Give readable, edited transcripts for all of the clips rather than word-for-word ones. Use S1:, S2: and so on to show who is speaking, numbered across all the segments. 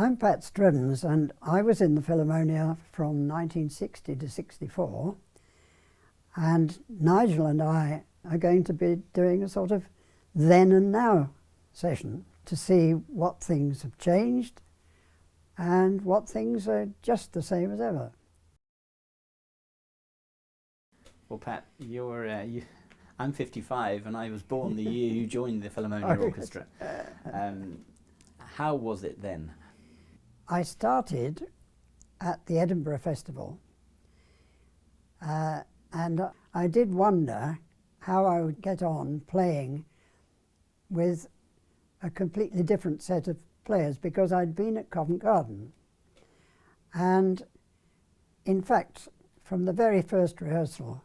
S1: I'm Pat Strivens, and I was in the Philharmonia from 1960 to 64, and Nigel and I are going to be doing a sort of then and now session to see what things have changed and what things are just the same as ever.
S2: Well, Pat, I'm 55 and I was born the year you joined the Philharmonia Orchestra. How was it then?
S1: I started at the Edinburgh Festival, and I did wonder how I would get on playing with a completely different set of players, because I'd been at Covent Garden. And in fact, from the very first rehearsal,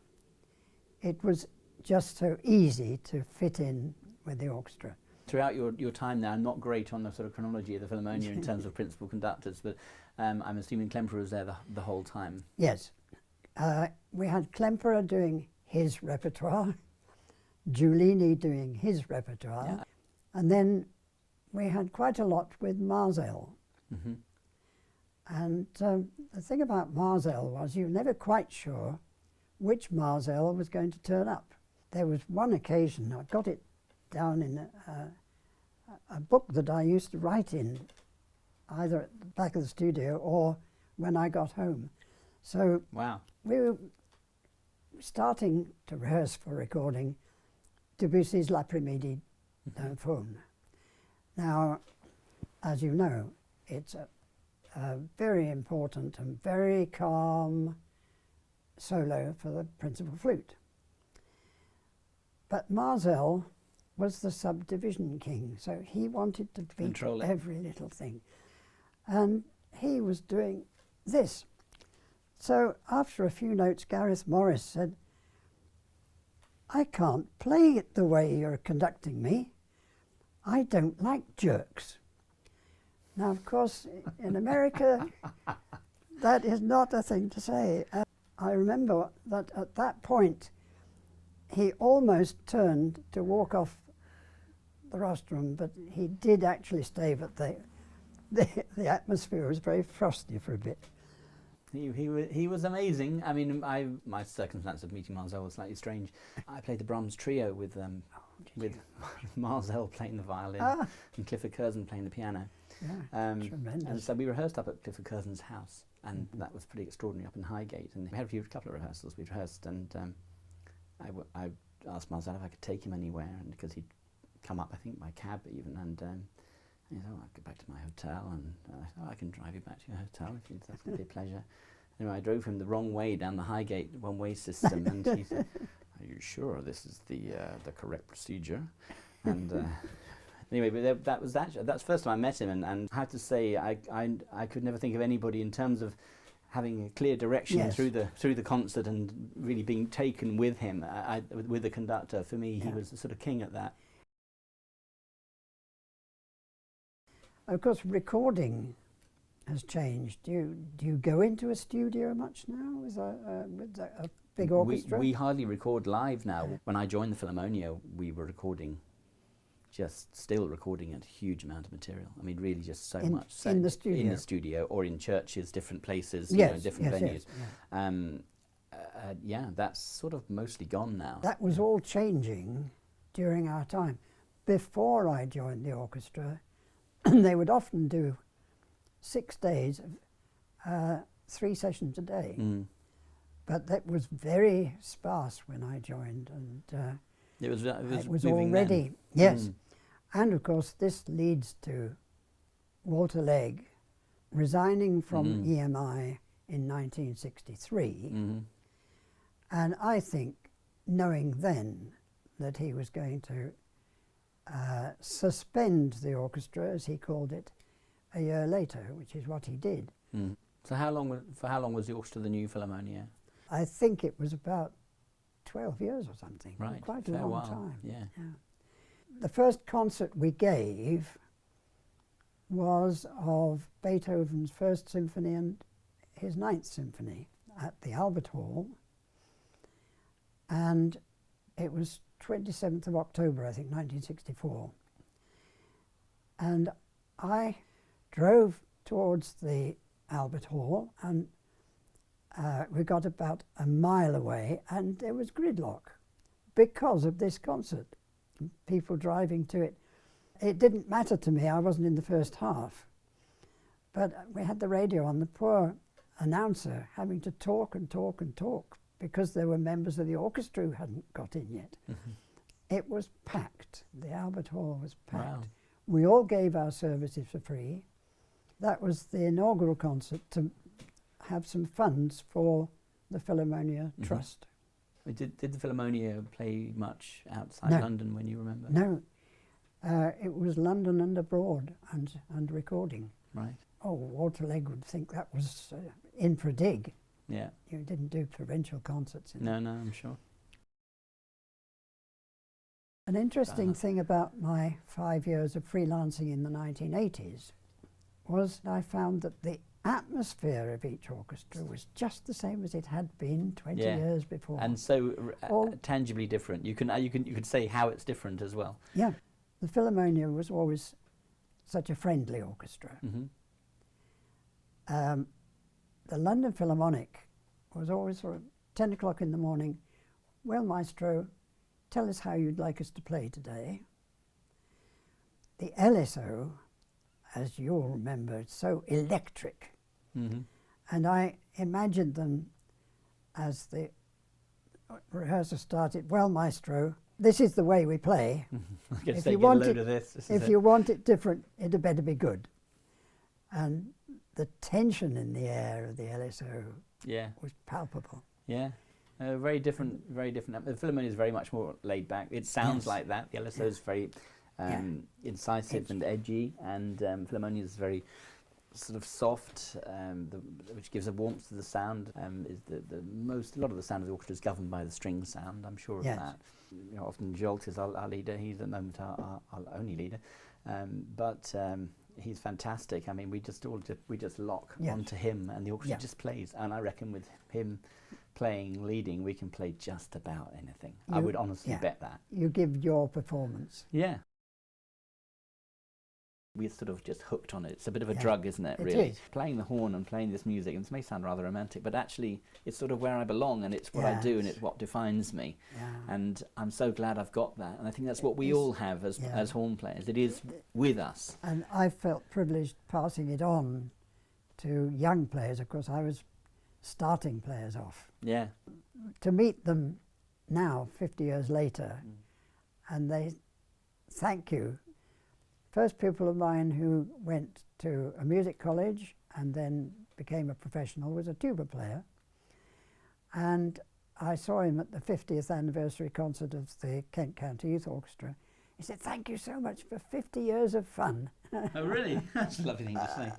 S1: it was just so easy to fit in with the orchestra.
S2: Throughout your time there, I'm not great on the sort of chronology of the Philharmonia in terms of principal conductors, but I'm assuming Klemperer was there the whole time.
S1: Yes. We had Klemperer doing his repertoire, Giulini doing his repertoire, yeah. And then we had quite a lot with Marsel.
S2: Mm-hmm.
S1: And the thing about Marsel was you were never quite sure which Marsel was going to turn up. There was one occasion, I got it down in a book that I used to write in, either at the back of the studio or when I got home. So
S2: wow.
S1: We were starting to rehearse for recording Debussy's L'après-midi d'un faune. Now, as you know, it's a very important and very calm solo for the principal flute. But Marsel was the subdivision king, so he wanted to beat every little thing. And he was doing this. So after a few notes, Gareth Morris said, "I can't play it the way you're conducting me. I don't like jerks." Now, of course, in America, that is not a thing to say. I remember that at that point, he almost turned to walk off the rostrum, but he did actually stay, but the atmosphere was very frosty for a bit.
S2: He was amazing. I mean, my circumstance of meeting Marsel was slightly strange. I played the Brahms trio with Marsel playing the violin and Clifford Curzon playing the piano.
S1: Yeah, tremendous.
S2: And so we rehearsed up at Clifford Curzon's house, and that was pretty extraordinary up in Highgate. And we had a couple of rehearsals. We rehearsed, and I asked Marsel if I could take him anywhere, and because he'd come up, I think, by cab even, and he said, "Oh, I'll go back to my hotel," and I said, "Oh, I can drive you back to your hotel if that's going to be a pleasure." Anyway, I drove him the wrong way down the Highgate one-way system, and he said, "Are you sure this is the correct procedure?" And anyway, but that's the first time I met him, and I have to say, I could never think of anybody in terms of having a clear direction
S1: yes.
S2: through the concert and really being taken with him, with the conductor. For me, he was the sort of king at that.
S1: Of course, recording has changed. Do you go into a studio much now with a big orchestra?
S2: We hardly record live now. When I joined the Philharmonia, we were still recording a huge amount of material. I mean, really just so much. So
S1: in the studio?
S2: In the studio or in churches, different places,
S1: yes,
S2: different venues.
S1: Yes,
S2: yeah, that's sort of mostly gone now.
S1: That was all changing during our time. Before I joined the orchestra, they would often do 6 days of 3 sessions a day.
S2: Mm.
S1: But that was very sparse when I joined, and
S2: it was
S1: already
S2: then.
S1: Yes.
S2: Mm.
S1: And of course this leads to Walter Legg resigning from EMI in 1963, and I think knowing then that he was going to suspend the orchestra, as he called it, a year later, which is what he did.
S2: Mm. So for how long was the orchestra the New Philharmonia?
S1: I think it was about 12 years or something.
S2: Right,
S1: quite a long
S2: while.
S1: time.
S2: Yeah.
S1: The first concert we gave was of Beethoven's First Symphony and his Ninth Symphony at the Albert Hall, and it was 27th of October, I think, 1964. And I drove towards the Albert Hall, and we got about a mile away, and there was gridlock because of this concert. People driving to it. It didn't matter to me, I wasn't in the first half. But we had the radio on, the poor announcer having to talk and talk and talk because there were members of the orchestra who hadn't got in yet.
S2: Mm-hmm.
S1: It was packed. The Albert Hall was packed.
S2: Wow.
S1: We all gave our services for free. That was the inaugural concert to have some funds for the Philharmonia Trust.
S2: Did the Philharmonia play much outside London when you remember?
S1: No. It was London and abroad and recording.
S2: Right.
S1: Oh, Walter Legg would think that was in for a dig.
S2: Yeah.
S1: You didn't do provincial concerts.
S2: No, I'm sure.
S1: An interesting thing about my 5 years of freelancing in the 1980s was I found that the atmosphere of each orchestra was just the same as it had been 20 years before.
S2: And so tangibly different. You could say how it's different as well.
S1: Yeah. The Philharmonia was always such a friendly orchestra.
S2: Mm-hmm.
S1: The London Philharmonic was always sort of 10 o'clock in the morning. Well, maestro, tell us how you'd like us to play today. The LSO, as you'll remember, it's so electric.
S2: Mm-hmm.
S1: And I imagined them as the rehearsal started, well, maestro, this is the way we play.
S2: If you want
S1: you want it different, it had better be good. And the tension in the air of the LSO was palpable.
S2: Yeah. Very different, very different. The Philharmonia is very much more laid back. It sounds like that. The LSO is very incisive and edgy, and Philharmonia is very sort of soft, which gives a warmth to the sound. Is a lot of the sound of the orchestra is governed by the string sound. I'm sure of that. You know, often Jolt is our leader. He's at the moment our only leader, but he's fantastic. I mean, we just lock onto him, and the orchestra just plays. And I reckon with him leading, we can play just about anything. I would honestly bet that. You give your performance. Yeah. We're sort of just hooked on it. It's a bit of a drug, isn't it, really? It is. Playing the horn and playing this music, and this may sound rather romantic, but actually it's sort of where I belong, and it's what I do, and it's what defines me. Yeah. And I'm so glad I've got that, and I think that's what we all have as horn players. It is with us. And I felt privileged passing it on to young players. Of course, I was starting players off. Yeah. To meet them now, 50 years later, and they thank you. First pupil of mine who went to a music college and then became a professional was a tuba player. And I saw him at the 50th anniversary concert of the Kent County Youth Orchestra. He said, "Thank you so much for 50 years of fun." Oh, really? That's a lovely thing to say.